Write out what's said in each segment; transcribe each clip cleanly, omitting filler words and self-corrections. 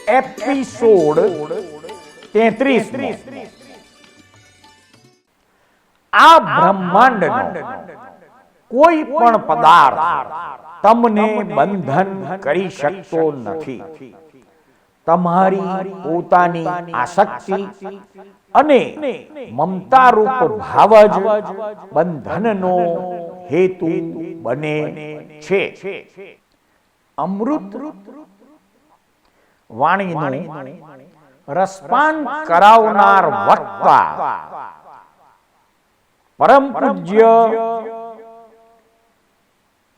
Episode 33 આ બ્રહ્માંડનો કોઈ પણ પદાર્થ તમને બંધન કરી શકતો નથી. તમારી પોતાની આસક્તિ અને મમતા રૂપ ભાવ જ બંધનનો હેતુ બને છે. અમૃત વાણીનું રસપાન કરાવનાર વક્તા પરમ પૂજ્ય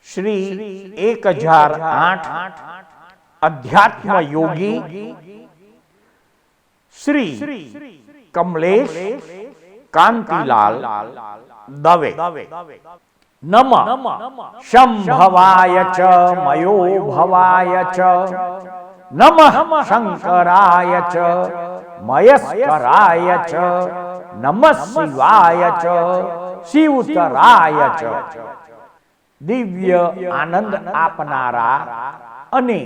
શ્રી 1008 અધ્યાત્મ યોગી શ્રી કમલેશ કાંતિલાલ દવે નમઃ શંભવાય ચ મયો ભવાય ચ નમઃ શંકરાય ચ મયસ્કરાય ચ નમઃ શિવાય ચ શિવતરાય ચ. દિવ્ય આનંદ આપનારા અને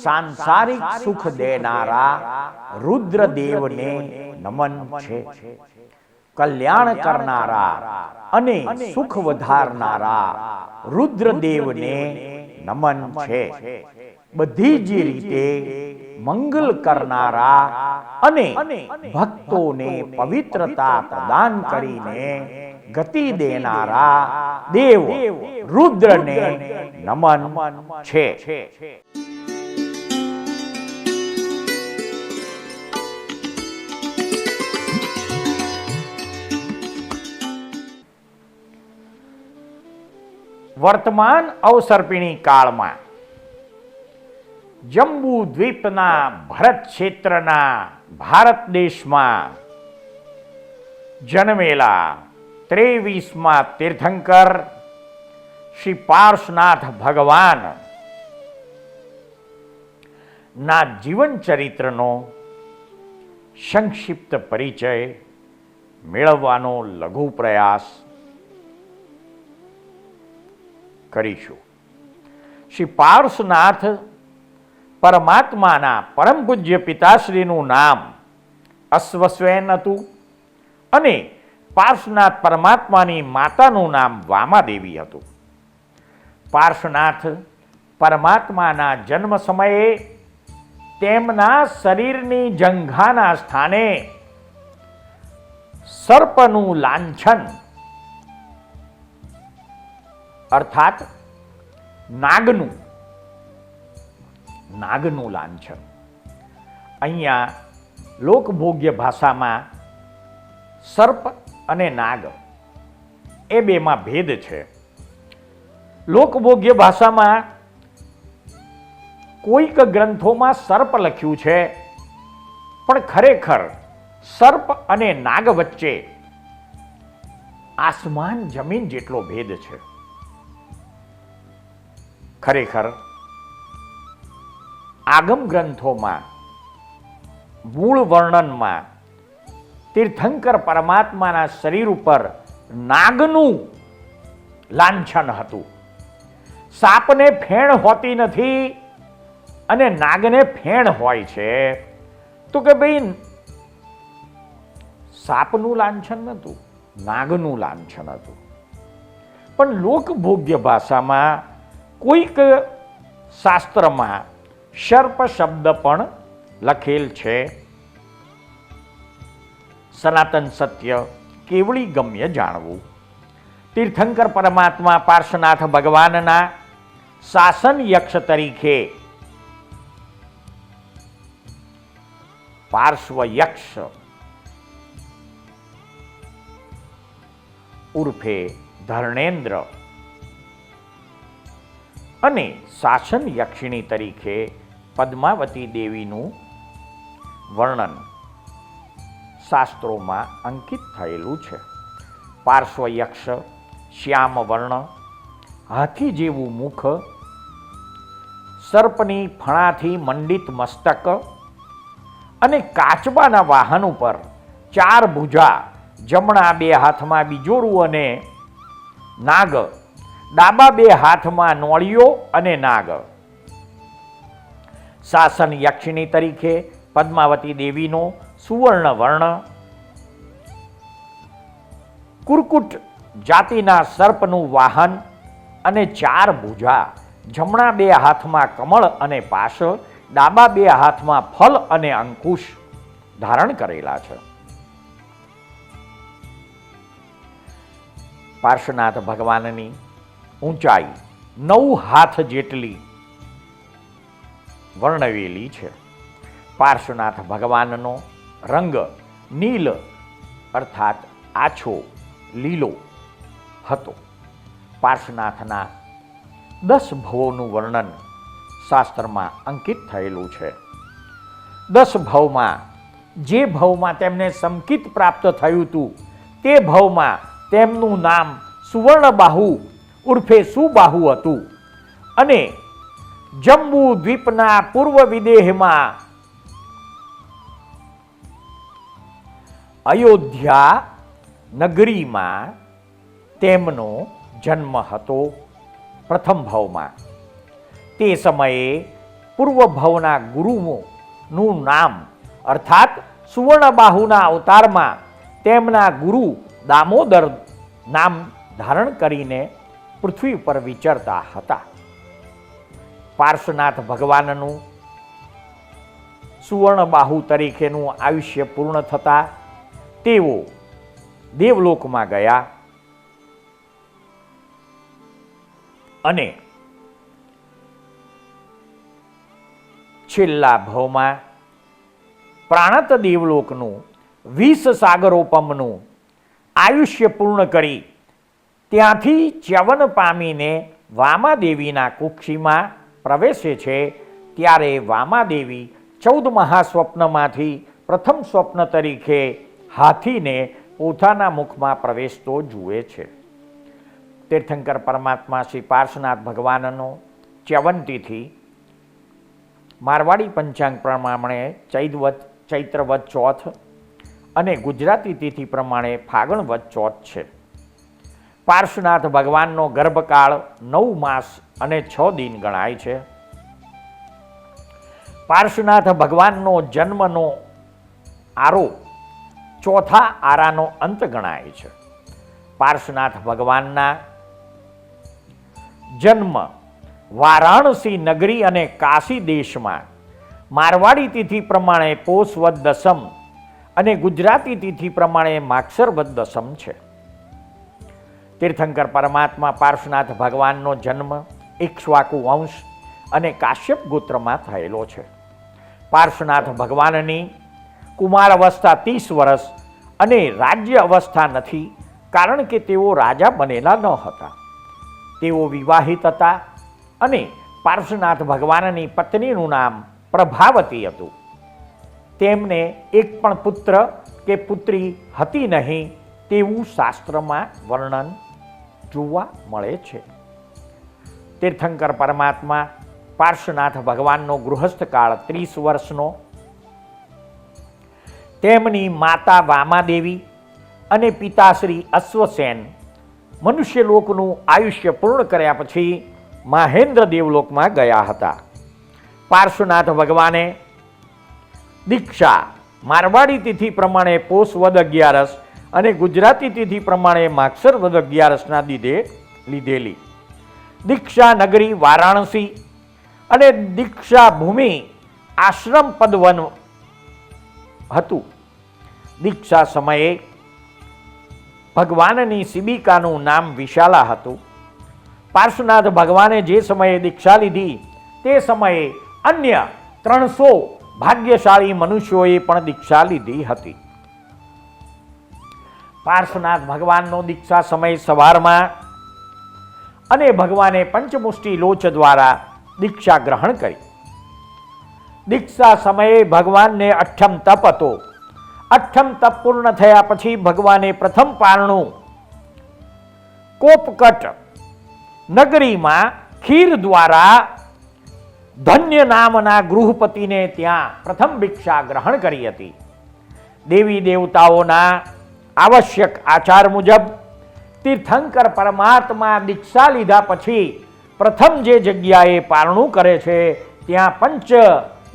સાંસારિક સુખ દેનારા રુદ્રદેવને નમન છે. કલ્યાણ કરનારા અને સુખ વધારનારા રુદ્રદેવને નમન છે. બધી જ રીતે મંગલ કરનારા અને ભક્તોને પવિત્રતા પ્રદાન કરીને ગતિ દેનારા દેવ રુદ્રને નમન છે. વર્તમાન અવસર્પિણી કાળમાં જંબુ દ્વીપના ભરત ક્ષેત્રના ભારત દેશમાં જન્મેલા 23મા તીર્થંકર શ્રી પાર્શ્વનાથ ભગવાન ના જીવન ચરિત્રનો સંક્ષિપ્ત પરિચય મેળવવાનો લઘુ પ્રયાસ કરીશું. શ્રી પાર્શ્વનાથ પરમાત્માના પરમ પૂજ્ય પિતાશ્રીનું નામ અશ્વસેન હતું અને પાર્શ્વનાથ પરમાત્માની માતાનું નામ વામાદેવી હતું. પાર્શ્વનાથ પરમાત્માના જન્મ સમયે તેમના શરીરની જંઘાના સ્થાને સર્પનું લાંછન અર્થાત નાગનું લાંછન. અહીંયા લોકભોગ્ય ભાષામાં સર્પ અને નાગ એ બેમાં ભેદ છે. લોકભોગ્ય ભાષામાં કોઈક ગ્રંથોમાં સર્પ લખ્યું છે, પણ ખરેખર સર્પ અને નાગ વચ્ચે આસમાન જમીન જેટલો ભેદ છે. ખરેખર આગમ ગ્રંથોમાં મૂળ વર્ણનમાં તીર્થંકર પરમાત્માના શરીર ઉપર નાગનું લાંછન હતું. સાપને ફેણ હોતી નથી અને નાગને ફેણ હોય છે, તો કે ભાઈ સાપનું લાંછન નહોતું, નાગનું લાંછન હતું. પણ લોકભોગ્ય ભાષામાં કોઈક શાસ્ત્રમાં સર્પ શબ્દ પણ લખેલ છે. સનાતન સત્ય કેવળી ગમ્ય જાણવું. તીર્થંકર પરમાત્મા પાર્શ્વનાથ ભગવાનના શાસન યક્ષ તરીકે પાર્શ્વ યક્ષ ઉર્ફે ધર્ણેન્દ્ર અને શાસન યક્ષિણી તરીકે પદ્માવતી દેવીનું વર્ણન શાસ્ત્રોમાં અંકિત થયેલું છે. પાર્શ્વ યક્ષ શ્યામ વર્ણ, હાથી જેવું મુખ, સર્પની ફણાથી મંડિત મસ્તક અને કાચબાના વાહન ઉપર 4 ભુજા, જમણા 2 હાથમાં બીજોરું અને નાગ, ડાબા 2 હાથમાં નોળિયો અને નાગ. શાસન યક્ષિણી તરીકે પદ્માવતી દેવીનો સુવર્ણ વર્ણ, કુરકુટ જાતિના સર્પનું વાહન અને 4 ભુજા, જમણા 2 હાથમાં કમળ અને પાશ, ડાબા 2 હાથમાં ફલ અને અંકુશ ધારણ કરેલા છે. પાર્શ્વનાથ ભગવાનની ઊંચાઈ 9 હાથ જેટલી વર્ણવેલી છે. પાર્શ્વનાથ ભગવાનનો રંગ નીલ અર્થાત આછો લીલો હતો. પાર્શ્વનાથના 10 ભવોનું વર્ણન શાસ્ત્રમાં અંકિત થયેલું છે. 10 ભવમાં જે ભવમાં તેમને સંકિત પ્રાપ્ત થયું હતું તે ભવમાં તેમનું નામ સુવર્ણબાહુ ઉર્ફે સુબાહુ હતું અને જંબુ દ્વીપના પૂર્વ વિદેહમાં અયોધ્યા નગરીમાં તેમનો જન્મ હતો. પ્રથમ ભવમાં તે સમયે પૂર્વ ભવના ગુરુનું નામ અર્થાત સુવર્ણબાહુના અવતારમાં તેમના ગુરુ દામોદર નામ ધારણ કરીને પૃથ્વી પર વિચરતા હતા. પાર્શ્વનાથ ભગવાનનું સુવર્ણબાહુ તરીકેનું આયુષ્ય પૂર્ણ થતા તેઓ દેવલોકમાં ગયા અને છેલ્લા ભવમાં પ્રાણત દેવલોકનું 20 સાગરોપમનું આયુષ્ય પૂર્ણ કરી ત્યાંથી ચ્યવન પામીને વામાદેવીના કુક્ષીમાં પ્રવેશે છે. ત્યારે વામાદેવી 14 મહાસ્વપ્નમાંથી પ્રથમ સ્વપ્ન તરીકે હાથીને પોતાના મુખમાં પ્રવેશતો જુએ છે. તીર્થંકર પરમાત્મા શ્રી પાર્શ્વનાથ ભગવાનનો ચ્યવંતીથી મારવાડી પંચાંગ પ્રમાણે ચૈત્ર વદ ચોથ અને ગુજરાતી તિથિ પ્રમાણે ફાગણ વદ ચોથ છે. પાર્શ્વનાથ ભગવાનનો ગર્ભકાળ 9 માસ અને 6 દિન ગણાય છે. પાર્શ્વનાથ ભગવાનનો જન્મનો આરો ચોથા આરાનો અંત ગણાય છે. પાર્શ્વનાથ ભગવાનના જન્મ વારાણસી નગરી અને કાશી દેશમાં મારવાડી તિથિ પ્રમાણે પોષ વદ દસમ અને ગુજરાતી તિથિ પ્રમાણે માગસર વદ દસમ છે. તીર્થંકર પરમાત્મા પાર્શ્વનાથ ભગવાનનો જન્મ ઇક્ષ્વાકુ વંશ અને કાશ્યપ ગોત્રમાં થયેલો છે. પાર્શ્વનાથ ભગવાનની કુમાર અવસ્થા 30 વર્ષ અને રાજ્ય અવસ્થા નથી, કારણ કે તેઓ રાજા બનેલા ન હતા. તેઓ વિવાહિત હતા અને પાર્શ્વનાથ ભગવાનની પત્નીનું નામ પ્રભાવતી હતું. તેમને એક પણ પુત્ર કે પુત્રી હતી નહીં તેવું શાસ્ત્રમાં વર્ણન જોવા મળે છે. તીર્થંકર પરમાત્મા પાર્શ્વનાથ ભગવાનનો ગૃહસ્થ કાળ 30 વર્ષનો. તેમની માતા વામાદેવી અને પિતાશ્રી અશ્વસેન મનુષ્યલોકનું આયુષ્ય પૂર્ણ કર્યા પછી મહેન્દ્ર દેવલોકમાં ગયા હતા. પાર્શ્વનાથ ભગવાને દીક્ષા મારવાડી તિથિ પ્રમાણે પોષ વદ 11 અને ગુજરાતી તિથિ પ્રમાણે માગસર વદ 11ના લીધેલી. દીક્ષા નગરી વારાણસી અને દીક્ષા ભૂમિ આશ્રમ પદવન હતું. દીક્ષા સમયે ભગવાનની શિબિકાનું નામ વિશાલા હતું. પાર્શ્વનાથ ભગવાને જે સમયે દીક્ષા લીધી તે સમયે અન્ય 300 ભાગ્યશાળી મનુષ્યોએ પણ દીક્ષા લીધી હતી. પાર્શ્વનાથ ભગવાનનો દીક્ષા સમય સવારમાં અને ભગવાને પંચમુષ્ટિ લોચ દ્વારા દીક્ષા ગ્રહણ કરી. દીક્ષા સમયે ભગવાનને અઠ્ઠમ તપ હતો. અઠ્ઠમ તપ પૂર્ણ થયા પછી ભગવાને પ્રથમ પારણું કોપકટ નગરીમાં ખીર દ્વારા ધન્ય નામના ગૃહપતિને ત્યાં પ્રથમ ભિક્ષા ગ્રહણ કરી હતી. દેવી દેવતાઓના આવશ્યક આચાર મુજબ તીર્થંકર પરમાત્મા દીક્ષા લીધા પછી પ્રથમ જે જગ્યાએ પારણું કરે છે ત્યાં પંચ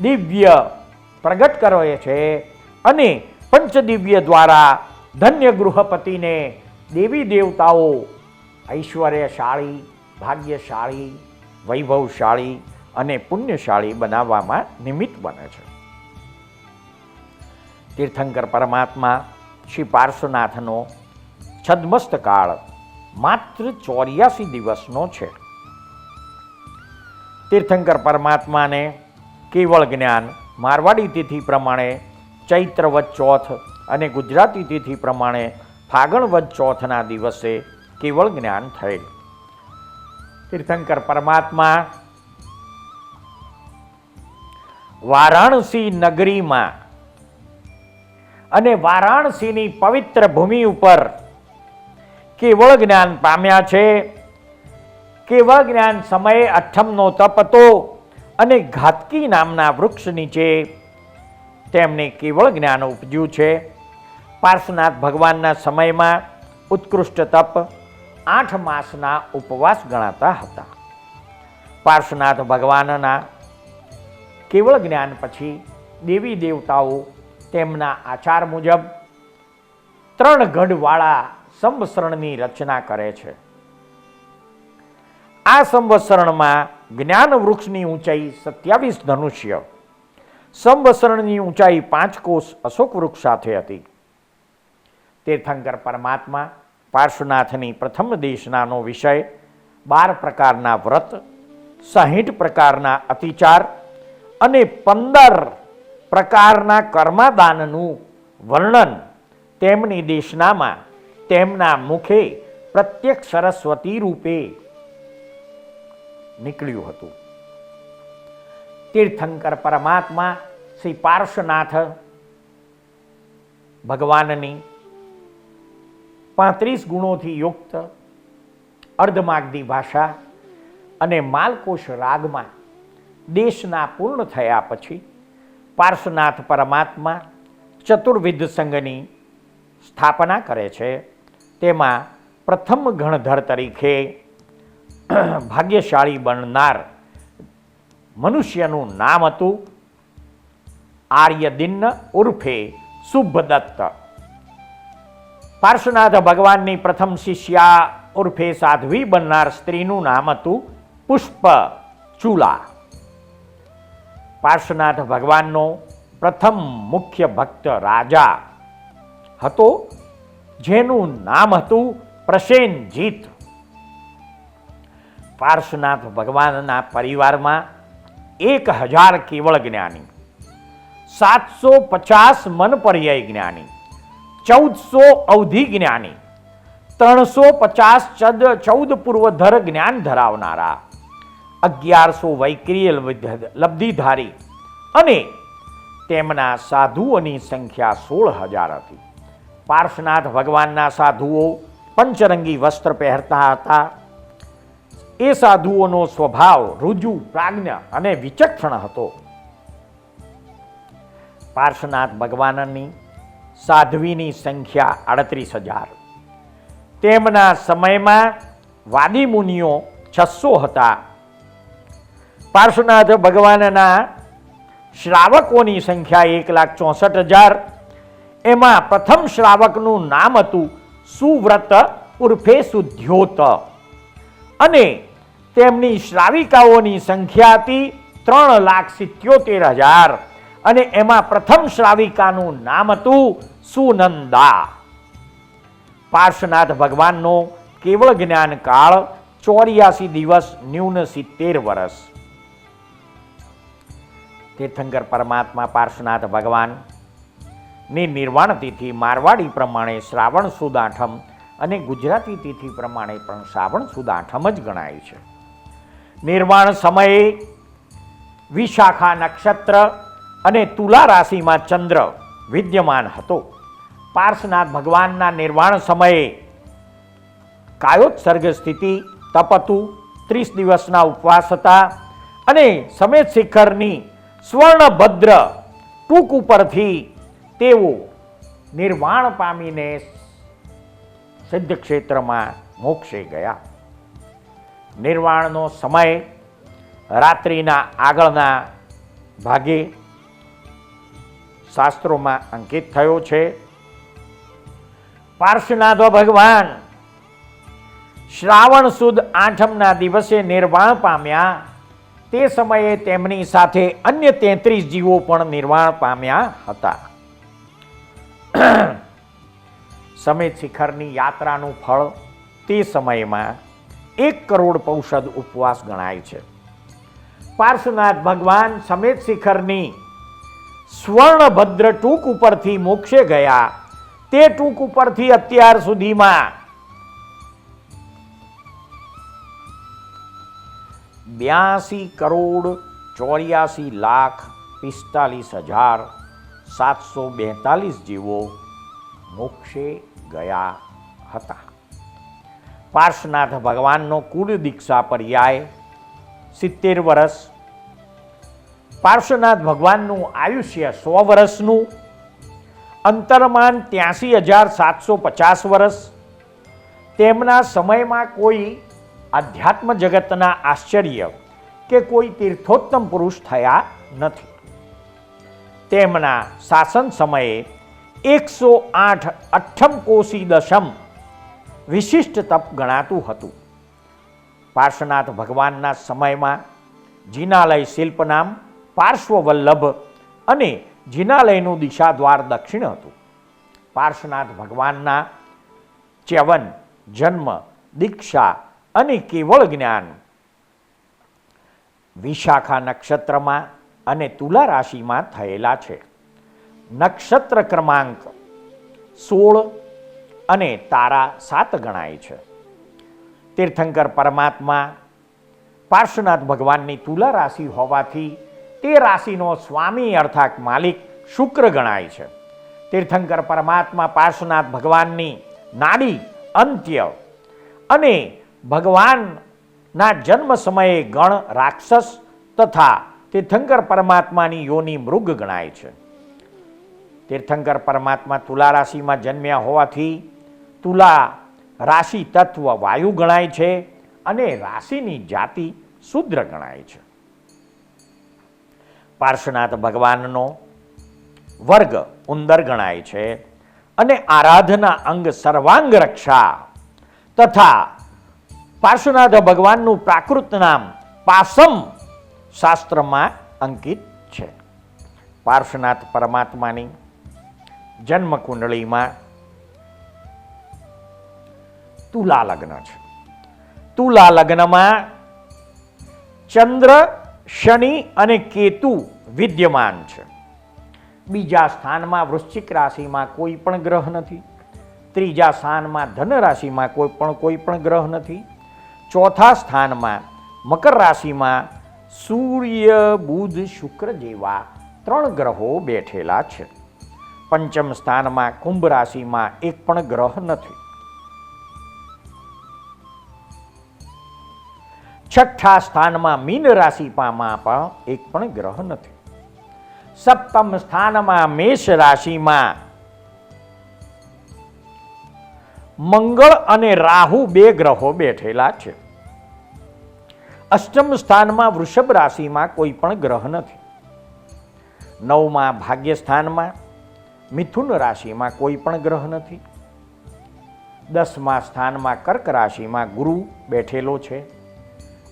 દિવ્ય પ્રગટ કરે છે અને પંચદિવ્ય દ્વારા ધન્ય ગૃહપતિને દેવી દેવતાઓ ઐશ્વર્યશાળી, ભાગ્યશાળી, વૈભવશાળી અને પુણ્યશાળી બનાવવામાં નિમિત્ત બને છે. તીર્થંકર પરમાત્મા શ્રી પાર્શ્વનાથનો છદ્મસ્ત કાળ માત્ર 84 દિવસનો છે. તીર્થંકર પરમાત્માને કેવળ જ્ઞાન મારવાડી તિથિ પ્રમાણે ચૈત્ર વદ ચોથ અને ગુજરાતી તિથિ પ્રમાણે ફાગણ વદ ચોથના દિવસે કેવળ જ્ઞાન થયેલ. તીર્થંકર પરમાત્મા વારાણસી નગરીમાં અને વારાણસીની પવિત્ર ભૂમિ ઉપર કેવળ જ્ઞાન પામ્યા છે. કેવળ જ્ઞાન સમયે અઠ્ઠમનો તપ હતો અને ઘાતકી નામના વૃક્ષ નીચે તેમને કેવળ જ્ઞાન ઉપજ્યું છે. પાર્શ્વનાથ ભગવાનના સમયમાં ઉત્કૃષ્ટ તપ 8 માસના ઉપવાસ ગણાતા હતા. પાર્શ્વનાથ ભગવાનના કેવળ જ્ઞાન પછી દેવી દેવતાઓ તેમના આચાર મુજબ 3 ગઢવાળા સંવત્સરણની રચના કરે છે. આ સંવત્સરણમાં જ્ઞાન વૃક્ષની ઊંચાઈ 27 ધનુષ્ય, સંવત્સરણની ઊંચાઈ 5 કોષ અશોક વૃક્ષ સાથે હતી. તીર્થંકર પરમાત્મા પાર્શ્વનાથની પ્રથમ દેશનાનો વિષય 12 પ્રકારના વ્રત, 60 પ્રકારના અતિચાર અને 15 પ્રકારના કર્માદાનનું વર્ણન તેમની દેશનામાં તેમના મુખે પ્રત્યક્ષ સરસ્વતી રૂપે નીકળ્યું હતું. તીર્થંકર પરમાત્મા શ્રી પાર્શ્વનાથ ભગવાનની 35 ગુણોથી યુક્ત અર્ધમાગધી ભાષા અને માલકોશ રાગમાં દેશના પૂર્ણ થયા પછી પાર્શ્વનાથ પરમાત્મા ચતુર્વિધ સંઘની સ્થાપના કરે છે. તેમાં પ્રથમ ગણધર તરીકે ભાગ્યશાળી બનનાર મનુષ્યનું નામ હતું આર્યદિન્ન ઉર્ફે શુભદત્ત. પાર્શ્વનાથ ભગવાનની પ્રથમ શિષ્યા ઉર્ફે સાધ્વી બનનાર સ્ત્રીનું નામ હતું પુષ્પચૂલા. પાર્શ્વનાથ ભગવાનનો પ્રથમ મુખ્ય ભક્ત રાજા હતો જેનું નામ હતું પ્રસેનજીત. પાર્શ્વનાથ ભગવાનના પરિવારમાં 1000 કેવળ જ્ઞાની, 750 મનપર્યાય જ્ઞાની, 1400 અવધિ જ્ઞાની, 350 14 પૂર્વધર જ્ઞાન ધરાવનારા, 1100 વૈક્રિય લબ્ધિધારી અને તેમના સાધુઓની સંખ્યા 16000 હતી. પાર્શ્વનાથ ભગવાનના સાધુઓ પંચરંગી વસ્ત્ર પહેરતા હતા. એ સાધુઓનો સ્વભાવ રુજુ, પ્રાજ્ઞ અને વિચક્ષણ હતો. પાર્શ્વનાથ ભગવાનની સાધ્વીની સંખ્યા 38000. તેમના સમયમાં વાદી મુનિઓ 600 હતા. પાર્શ્વનાથ ભગવાનના શ્રાવકોની સંખ્યા 1,64,000. એમાં પ્રથમ શ્રાવકનું નામ હતું સુવ્રત ઉર્ફે સુધ્યોત અને તેમની શ્રાવિકાઓની સંખ્યા હતી 3,77,000 અને એમાં પ્રથમ શ્રાવિકાનું નામ હતું સુનંદા. પાર્શ્વનાથ ભગવાનનો કેવળ જ્ઞાન કાળ 84 દિવસ ન્યૂન 70 વર્ષ. તીર્થંકર પરમાત્મા પાર્શ્વનાથ ભગવાન ની નિર્વાણ તિથિ મારવાડી પ્રમાણે શ્રાવણ સુદ આઠમ અને ગુજરાતી તિથિ પ્રમાણે પણ શ્રાવણ સુદ આઠમ જ ગણાય છે. નિર્વાણ સમયે વિશાખા નક્ષત્ર અને તુલા રાશિમાં ચંદ્ર વિદ્યમાન હતો. પાર્શ્વનાથ ભગવાનના નિર્વાણ સમયે કાયોત્સર્ગ સ્થિતિ, તપ હતું, 30 દિવસના ઉપવાસ હતા અને સમેત શિખરની સ્વર્ણભદ્ર ટૂંક ઉપરથી તેઓ નિર્વાણ પામીને સિદ્ધ ક્ષેત્રમાં મોક્ષે ગયા. નિર્વાણનો સમય રાત્રિના આગળના ભાગે શાસ્ત્રોમાં અંકિત થયો છે. પાર્શ્વનાથ ભગવાન શ્રાવણ સુદ આઠમના દિવસે નિર્વાણ પામ્યા. તે સમયે તેમની સાથે અન્ય 33 જીવો પણ નિર્વાણ પામ્યા હતા. સમેત શિખરની યાત્રાનું ફળ તે સમયમાં 1 કરોડ પૌષધ ઉપવાસ ગણાય છે. પાર્શ્વનાથ ભગવાન સમેત શિખરની સ્વર્ણભદ્ર ટૂંક ઉપરથી મોક્ષે ગયા. તે ટૂંક ઉપરથી અત્યાર સુધીમાં 82,84,45,742 જીવો મોક્ષે ગયા હતા. પાર્શ્વનાથ ભગવાનનો કુલ દીક્ષા પર્યાય 70 વર્ષ. પાર્શ્વનાથ ભગવાનનું આયુષ્ય 100 વર્ષનું, અંતરમાન 83,750 વર્ષ. તેમના સમયમાં કોઈ આધ્યાત્મ જગતના આશ્ચર્ય કે કોઈ તીર્થોત્તમ પુરુષ થયા નથી. તેમના શાસન સમયે 108 અઠ્ઠમ કોશી દશમ વિશિષ્ટ તપ ગણાતું હતું. પાર્શ્વનાથ ભગવાનના સમયમાં જિનાલય શિલ્પ નામ પાર્શ્વવલ્લભ અને જિનાલયનું દિશા દ્વાર દક્ષિણ હતું. પાર્શ્વનાથ ભગવાનના ચ્યવન, જન્મ, દીક્ષા અને કેવળ જ્ઞાન વિશાખા નક્ષત્રમાં અને તુલા રાશિમાં થયેલા છે. નક્ષત્ર ક્રમાંક 16 અને તારા 7 ગણાય છે. તીર્થંકર પરમાત્મા પાર્શ્વનાથ ભગવાનની તુલા રાશિ હોવાથી તે રાશિનો સ્વામી અર્થાત માલિક શુક્ર ગણાય છે. તીર્થંકર પરમાત્મા પાર્શ્વનાથ ભગવાનની નાડી અંત્ય અને ભગવાનના જન્મ સમયે ગણ રાક્ષસ તથા તીર્થંકર પરમાત્માની યોની મૃગ ગણાય છે. તીર્થંકર પરમાત્મા તુલા રાશિમાં જન્મ્યા હોવાથી તુલા રાશિ તત્વ વાયુ ગણાય છે અને રાશિની જાતિ શુદ્ર ગણાય છે. પાર્શ્વનાથ ભગવાનનો વર્ગ ઉંદર ગણાય છે અને આરાધના અંગ સર્વાંગ રક્ષા તથા પાર્શ્વનાથ ભગવાનનું પ્રાકૃત નામ પાસમ શાસ્ત્રમાં અંકિત છે. પાર્શ્વનાથ પરમાત્માની જન્મ કુંડળીમાં તુલા લગ્ન છે. તુલા લગ્નમાં ચંદ્ર, શનિ અને કેતુ વિદ્યમાન છે. બીજા સ્થાનમાં વૃશ્ચિક રાશિમાં કોઈ પણ ગ્રહ નથી. ત્રીજા સ્થાનમાં ધન રાશિમાં કોઈ પણ ગ્રહ નથી. ચોથા સ્થાનમાં મકર રાશિમાં સૂર્ય, બુધ, શુક્ર જેવા 3 ગ્રહો બેઠેલા છે. પંચમ સ્થાનમાં કુંભ રાશિમાં એક પણ ગ્રહ નથી. છઠ્ઠા સ્થાનમાં મીન રાશિમાં પણ એક પણ ગ્રહ નથી. સપ્તમ સ્થાનમાં મેષ રાશિમાં મંગળ અને રાહુ 2 ગ્રહો બેઠેલા છે. અષ્ટમ સ્થાનમાં વૃષભ રાશિમાં કોઈ પણ ગ્રહ નથી. નવમા ભાગ્ય સ્થાનમાં મિથુન રાશિમાં કોઈ પણ ગ્રહ નથી. 10મા સ્થાનમાં કર્ક રાશિમાં ગુરુ બેઠેલો છે.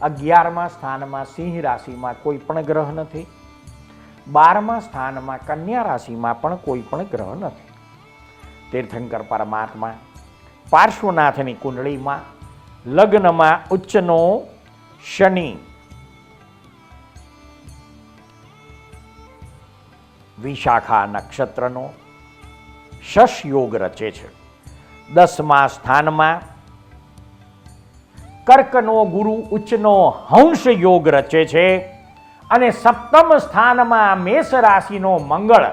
11મા સ્થાનમાં સિંહ રાશિમાં કોઈ પણ ગ્રહ નથી. 12મા સ્થાનમાં કન્યા રાશિમાં પણ કોઈ પણ ગ્રહ નથી. તીર્થંકર પરમાત્મા પાર્શ્વનાથની કુંડળીમાં લગ્નમાં ઉચ્ચનો શનિ, વિશાખા નક્ષત્રનો શશ યોગ રચે છે. 10મા સ્થાનમાં કર્કનો ગુરુ ઉચ્ચનો હંસ યોગ રચે છે અને 7મ સ્થાનમાં મેષ રાશિનો મંગળ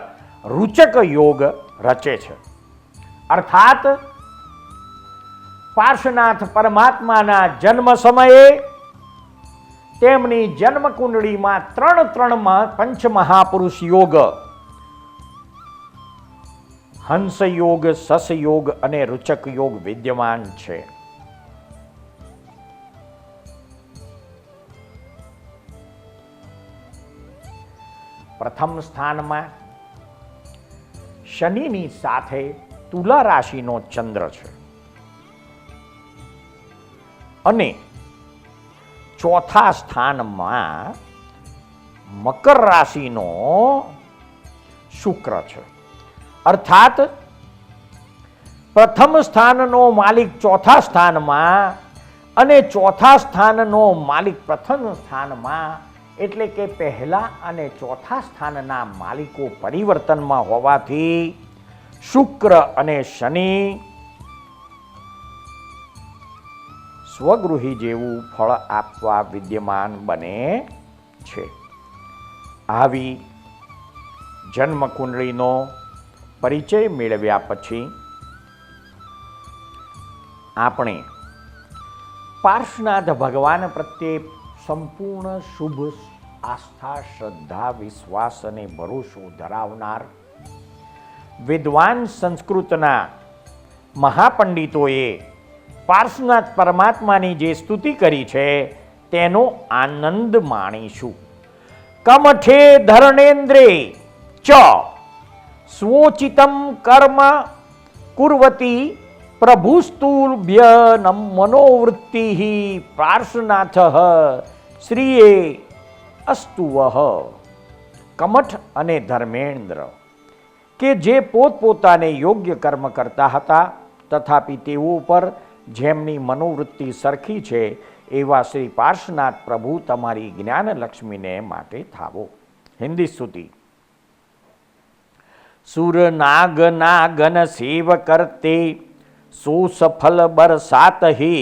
રૂચક યોગ રચે છે. અર્થાત પાર્શ્વનાથ પરમાત્માના જન્મ સમયે તેમની જન્મ કુંડળીમાં 3 પંચમહાપુરુષ યોગ, હંસ યોગ, સસ યોગ અને રૂચક યોગ વિદ્યમાન છે. પ્રથમ સ્થાનમાં શનિની સાથે તુલા રાશિનો ચંદ્ર છે અને ચોથા સ્થાનમાં મકર રાશિનો શુક્ર છે. અર્થાત પ્રથમ સ્થાનનો માલિક ચોથા સ્થાનમાં અને ચોથા સ્થાનનો માલિક પ્રથમ સ્થાનમાં, એટલે કે પહેલા અને ચોથા સ્થાનના માલિકો પરિવર્તનમાં હોવાથી શુક્ર અને શનિ સ્વગૃહી જેવું ફળ આપવા વિદ્યમાન બને છે. આવી જન્મકુંડળીનો પરિચય મેળવ્યા પછી આપણે પાર્શ્વનાથ ભગવાન પ્રત્યે સંપૂર્ણ શુભ આસ્થા, શ્રદ્ધા, વિશ્વાસ અને ભરોસો ધરાવનાર વિદ્વાન સંસ્કૃતના મહાપંડિતોએ પાર્શ્વનાથ પરમાત્માની જે સ્તુતિ કરી છે તેનો આનંદ માણીશું. કમઠે ધર્ણેન્દ્રે ચ સ્વોચિતમ કર્મ કુર્વતી પ્રભુસ્તુભ્ય મનોવૃત્તિ પાર્શ્વનાથ શ્રીએ અસ્તુવઃ. કમઠ અને ધર્મેન્દ્ર કે જે પોતપોતાને યોગ્ય કર્મ કરતા હતા, તથાપિ તેઓ પર જેમની મનોવૃત્તિ સરખી છે એવા શ્રી પાર્શ્વનાથ પ્રભુ તમારી જ્ઞાન લક્ષ્મીને માટે થાવો. હિન્દી સ્તુતિ. સુર નાગ નાગન સેવ કરતે સો સફલ બરસાત હે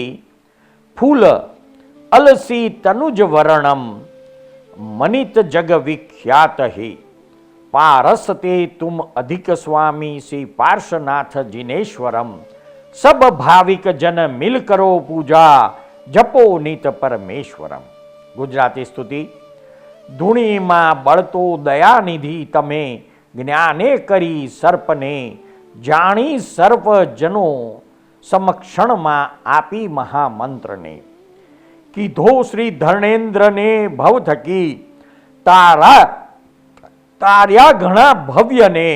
ફૂલ અલસી તનુજ વર્ણમ મનિત જગ વિખ્યાત હે. પારસતે તુમ અધિક સ્વામી શ્રી પાર્શ્વનાથ જિનેશ્વરમ સબ ભાવિક જન મિલ કરો પૂજા જપો નિત પરમેશ્વરમ. ગુજરાતી સ્તુતિ. ધૂણીમાં બળતો દયાનિધિ તમે જ્ઞાને કરી સર્પને જાણી સર્વ જનો સમક્ષણમાં આપી મહામંત્રને. કીધો શ્રી ધર્ણેન્દ્રને ભવ થકી તાર્યા ઘણા ભવ્યને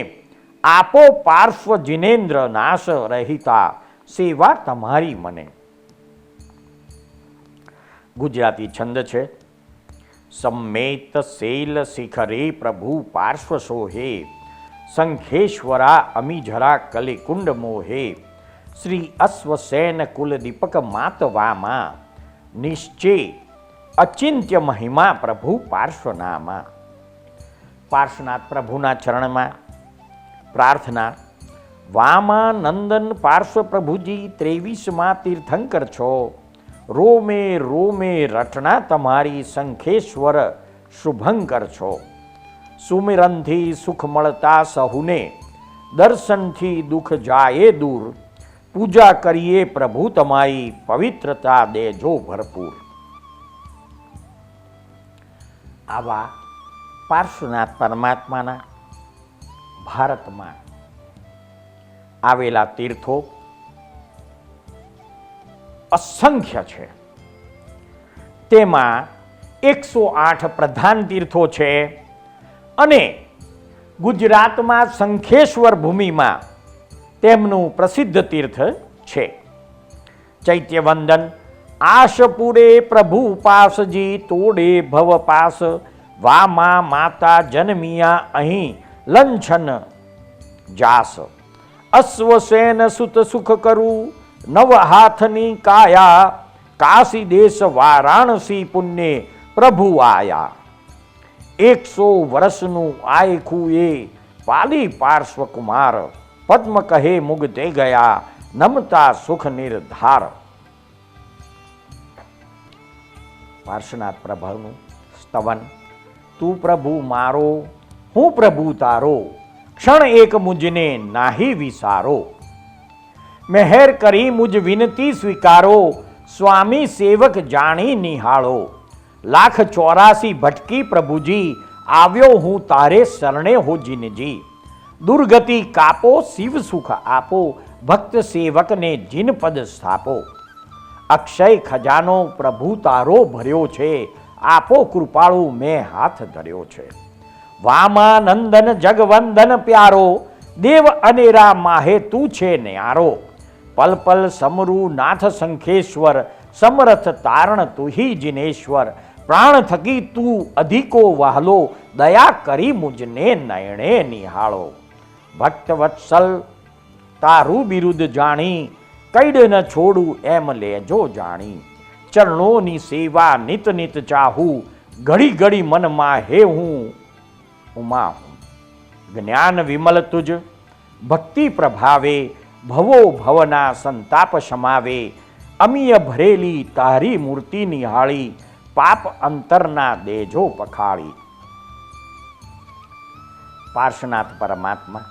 આપો પાર્શ્વ જિનેન્દ્ર નાશ રહિતા સેવા તમારી મને. ગુજરાતી છંદ છે. સમ્મેત શૈલ શિખરે પ્રભુ પાર્શ્વ સોહે શંખેશ્વરા અમીઝરા કલિકુંડ મોહે શ્રી અશ્વસેન કુલ દીપક માતવામાં નિશ્ચય અચિંત્ય મહિમા પ્રભુ પાર્શ્વનામાં. પાર્શ્વનાથ પ્રભુના ચરણમાં પ્રાર્થના. વામા નંદન પાર્શ્વ પ્રભુજી 23માં તીર્થંકર છો. રોમે રોમે રટના તમારી શંખેશ્વર શુભંકર છો. સુમિરનથી સુખ મળતા સહુને દર્શનથી દુઃખ જાય દૂર. પૂજા કરીએ પ્રભુ તમારી પવિત્રતા દેજો ભરપૂર. આવા પાર્શ્વનાથ પરમાત્માના ભારતમાં આવેલા તીર્થો અસંખ્ય છે. તેમાં 108 પ્રધાન તીર્થો છે અને ગુજરાતમાં શંખેશ્વર ભૂમિમાં તેમનું પ્રસિદ્ધ તીર્થ છે. ચૈત્યવંદન આશપુરે પ્રભુ પાસજી તોડે ભવ પાસ. વામા માતા જન્મિયા અહીં લંછન જાસ. અશ્વસેન સુત સુખ કરું નવ હાથની કાયા. કાશી દેશ વારાણસી પુણ્ય પ્રભુ આયા. 100 વર્ષનું આયખું એ પાલી પાર્શ્વ કુમાર. પદ્મ કહે મુગ તે ગયા નમતા સુખ નિર્ધાર. પાર્શ્વનાથ પ્રભુનું સ્તવન. તું પ્રભુ મારો હું પ્રભુ તારો ક્ષણ એક મુજને નાહી વિસારો. મહેર કરી મુજ વિનતી સ્વીકારો સ્વામી સેવક જાણી નિહાળો. 184 ભટકી પ્રભુજી આવ્યો હું તારે શરણે હો જીનજી. દુર્ગતિ કાપો શિવ સુખ આપો ભક્ત સેવકને જીન પદ સ્થાપો. અક્ષય ખજાનો પ્રભુ તારો ભર્યો છે આપો કૃપાળુ મેં હાથ ધર્યો છે. વામાનંદન જગવંદન પ્યારો, દેવ અનેરા માહે તું છે ન્યારો. પલ પલ સમરુ નાથ શંખેશ્વર, સમરથ તારણ તુહી જિનેશ્વર. પ્રાણ થકી તું અધિકો વહાલો, દયા કરી મુજને નયણે નિહાળો. ભક્ત વત્સલ તારું બિરુદ જાણી, કઈડ ન છોડું એમ લેજો જાણી. ચરણોની સેવા નિત નિત ચાહું, ઘડી ઘડી મનમાં હે હું ઉમા હું. જ્ઞાન વિમલ તુજ ભક્તિ પ્રભાવે, ભવો ભવના સંતાપ સમાવે. અમીય ભરેલી તારી મૂર્તિ નિહાળી, પાપ અંતરના દેજો પખાળી. પાર્શ્વનાથ પરમાત્મા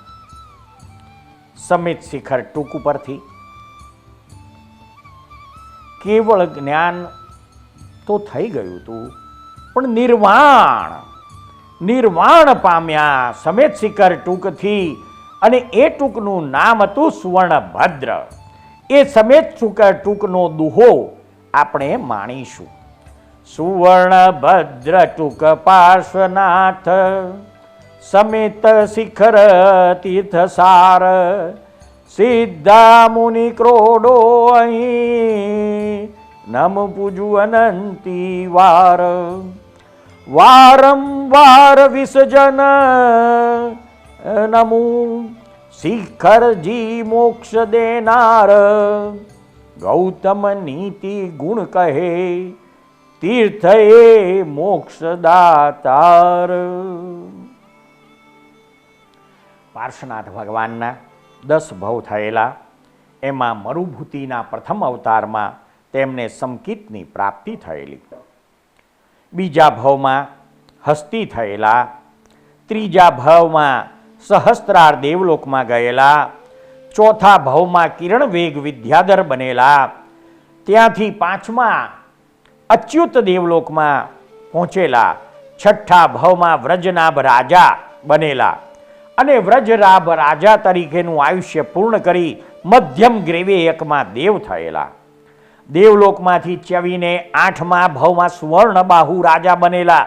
સમિત શિખર ટૂંક ઉપરથી કેવળ જ્ઞાન તો થઈ ગયું હતું, પણ નિર્વાણ પામ્યા સમેત શિખર ટૂંકથી. અને એ ટૂંકનું નામ હતું સુવર્ણભદ્ર. એ સમેત શિખર ટૂંકનો દુહો આપણે માણીશું. સુવર્ણભદ્ર ટૂંક પાર્શ્વનાથ, સમેત શિખર તીર્થસાર. સિદ્ધા મુનિ ક્રોડો અહીં, નમ પૂજુ અનંતી વાર. વારંવાર વિસર્જન નમુ, શિખરજી મોક્ષ દેનાર. ગૌતમ નીતિ ગુણ કહે, તીર્થ એ મોક્ષ દાતાર. પાર્શ્વનાથ ભગવાનના 10 ભવ થયેલા, એમાં મરુભૂતિના પ્રથમ અવતારમાં તેમને સમકિતની પ્રાપ્તિ થયેલી. બીજા ભવમાં હસ્તી થયેલા, ત્રીજા ભવમાં સહસ્ત્રાર દેવલોકમાં ગયેલા, ચોથા ભવમાં કિરણ વેગ વિદ્યાધર બનેલા, ત્યાંથી પાંચમા અચ્યુત દેવલોકમાં પહોંચેલા, છઠ્ઠા ભવમાં વ્રજનાભ રાજા બનેલા અને વ્રજરાભ રાજા તરીકેનું આયુષ્ય પૂર્ણ કરી મધ્યમ ગ્રેવેયકમાં દેવ થયેલા. દેવલોકમાંથી ચ્યવીને આઠમા ભવમાં સુવર્ણબાહુ રાજા બનેલા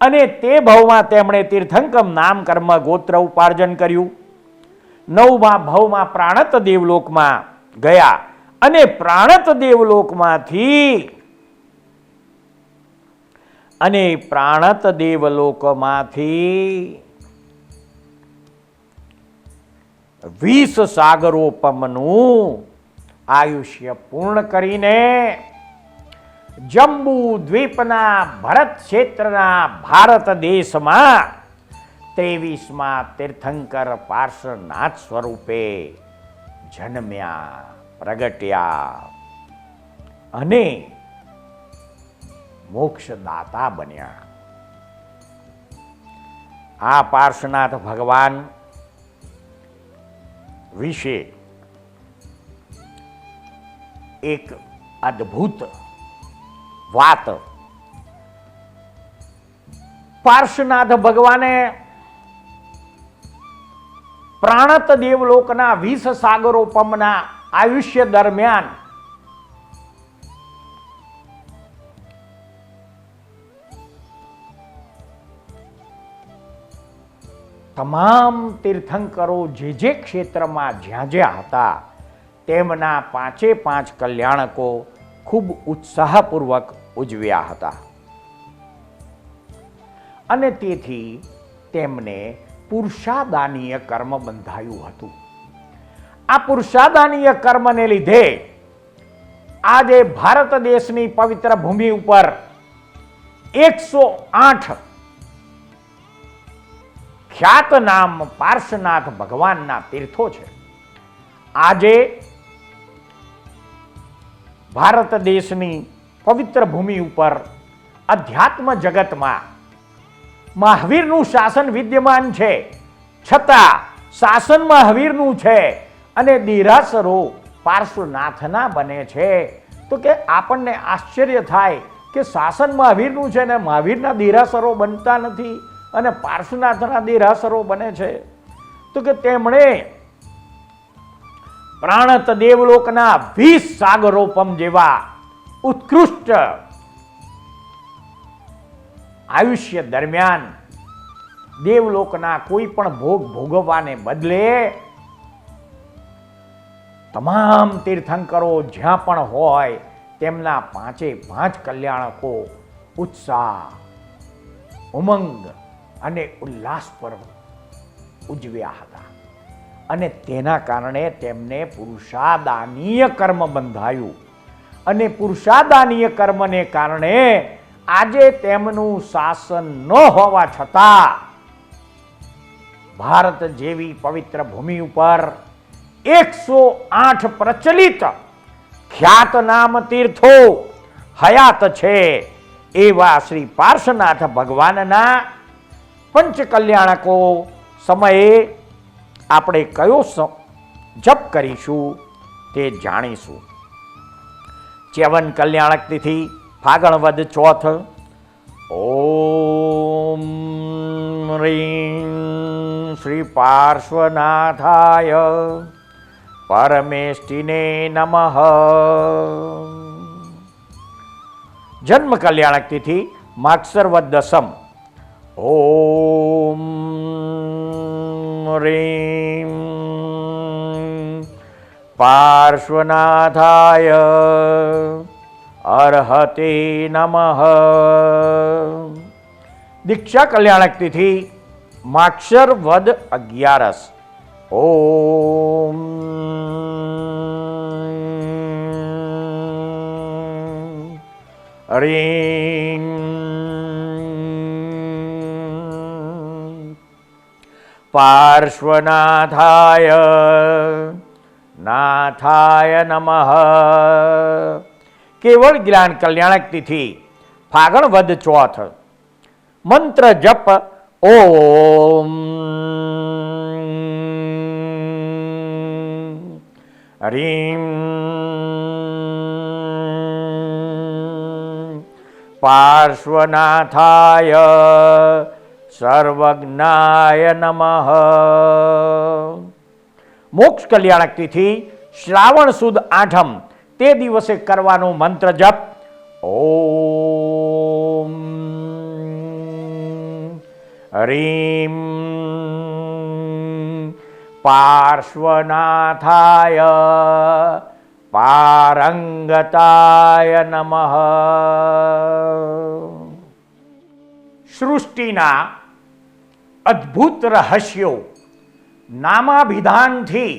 અને તે ભવમાં તેમણે તીર્થંકમ નામ કર્મ ગોત્ર ઉપાર્જન કર્યું. નવમા ભવમાં પ્રાણત દેવલોકમાં ગયા અને પ્રાણત દેવલોકમાંથી 20 સાગરોપમનું આયુષ્ય પૂર્ણ કરીને જંબુ દ્વીપના ભરત ક્ષેત્રના ભારત દેશમાં 23મા તીર્થંકર પાર્શ્વનાથ સ્વરૂપે જન્મ્યા, પ્રગટ્યા અને મોક્ષદાતા બન્યા. આ પાર્શ્વનાથ ભગવાન વિશે એક અદ્ભુત વાત. પાર્શ્વનાથ ભગવાને પ્રાણત દેવલોકના 20 સાગરોપમના આયુષ્ય દરમિયાન તમામ તીર્થંકરો જે ક્ષેત્રમાં જ્યાં હતા તેમના 5 કલ્યાણકો ખૂબ ઉત્સાહપૂર્વક ઉજવ્યા હતા અને તેથી તેમને પુરુષાદાનીય કર્મ બંધાયું હતું. આ પુરુષાદાનીય કર્મને લીધે આજે ભારત દેશની પવિત્ર ભૂમિ ઉપર 108 ખ્યાત નામ પાર્શ્વનાથ ભગવાનના તીર્થો છે. આજે ભારત દેશની પવિત્ર ભૂમિ ઉપર અધ્યાત્મ જગતમાં મહાવીરનું શાસન વિદ્યમાન છે, છતાં શાસન મહાવીરનું છે અને દેરાસરો પાર્શ્વનાથના બને છે. તો કે આપણને આશ્ચર્ય થાય કે શાસન મહાવીરનું છે ને મહાવીરના દેરાસરો બનતા નથી અને પાર્શ્વનાથના દેરાસરો બને છે. તો કે તેમણે પ્રાણત દેવલોકના 20 સાગરોપમ જેવા ઉત્કૃષ્ટ આયુષ્ય દરમિયાન દેવલોકના કોઈ પણ ભોગ ભોગવવાને બદલે તમામ તીર્થંકરો જ્યાં પણ હોય તેમના 5 કલ્યાણકો ઉત્સાહ, ઉમંગ અને ઉલ્લાસ પર ઉજવ્યા હતા અને તેના કારણે તેમને પુરુષાદાનીય કર્મ બંધાયું અને પુરુષાદાનીય કર્મને કારણે આજે તેમનું શાસન ન હોવા છતાં ભારત જેવી પવિત્ર ભૂમિ ઉપર 108 પ્રચલિત ખ્યાતનામ તીર્થો હયાત છે. એવા શ્રી પાર્શ્વનાથ ભગવાનના પંચ કલ્યાણકો સમયે આપણે કયો જપ કરીશું તે જાણીશું. ચ્યવન કલ્યાણક તિથિ ફાગણ વદ ચોથ. ઓમ રીમ શ્રી પાર્શ્વનાથાય પરમેષ્ટિને નમઃ. જન્મ કલ્યાણક તિથિ માગસર વદ દસમ. ઓમ રીમ પાર્શ્વનાથાય અર્હતે નમઃ. દીક્ષા કલ્યાણક તિથિ માક્ષર વદ 11. ઓમ રીમ પાર્શ્વનાથાય નાથાય નમઃ. કેવળ જ્ઞાન કલ્યાણક તિથિ ફાગણ વદ ચોથ. મંત્ર જપ ઓમ રીમ પાર્શ્વનાથાય સર્વજ્ઞાય નમઃ. મોક્ષ કલ્યાણક તિથિ શ્રાવણ સુદ 8મ. તે દિવસે કરવાનો મંત્ર જપ ઓમ રીમ પાર્શ્વનાથાય પારંગતાય નમઃ. સૃષ્ટિના અદ્ભુત રહસ્યો નામાભિધાનથી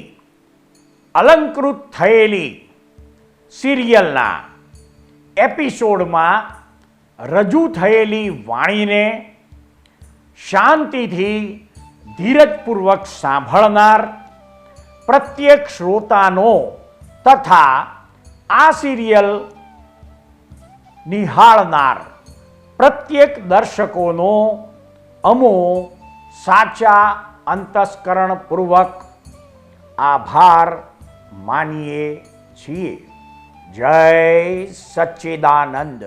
અલંકૃત થયેલી સિરિયલના એપિસોડમાં રજૂ થયેલી વાણીને શાંતિથી ધીરજપૂર્વક સાંભળનાર પ્રત્યેક શ્રોતાનો તથા આ સિરિયલ નિહાળનાર પ્રત્યેક દર્શકોનો અમો સાચા અંતસ્કરણપૂર્વક આભાર માનીએ છીએ. જય સચ્ચિદાનંદ.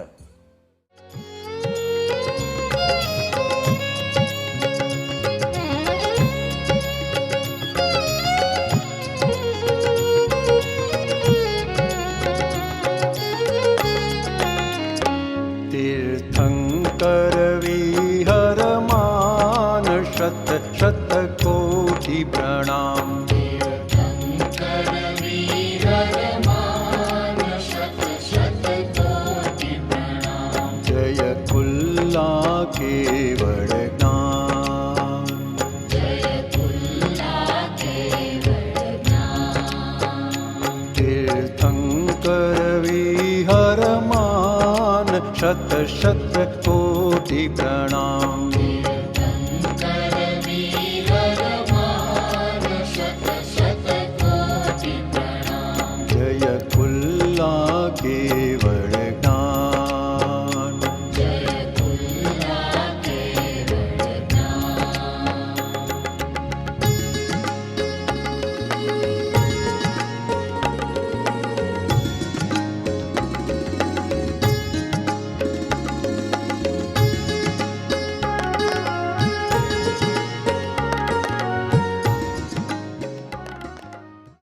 तीर्थंकर विहरमान शत शत कोटि प्रणाम. जय कुल्ला केवल ज्ञान. तीर्थंकर विहरमान शत शत कोटि प्रणाम.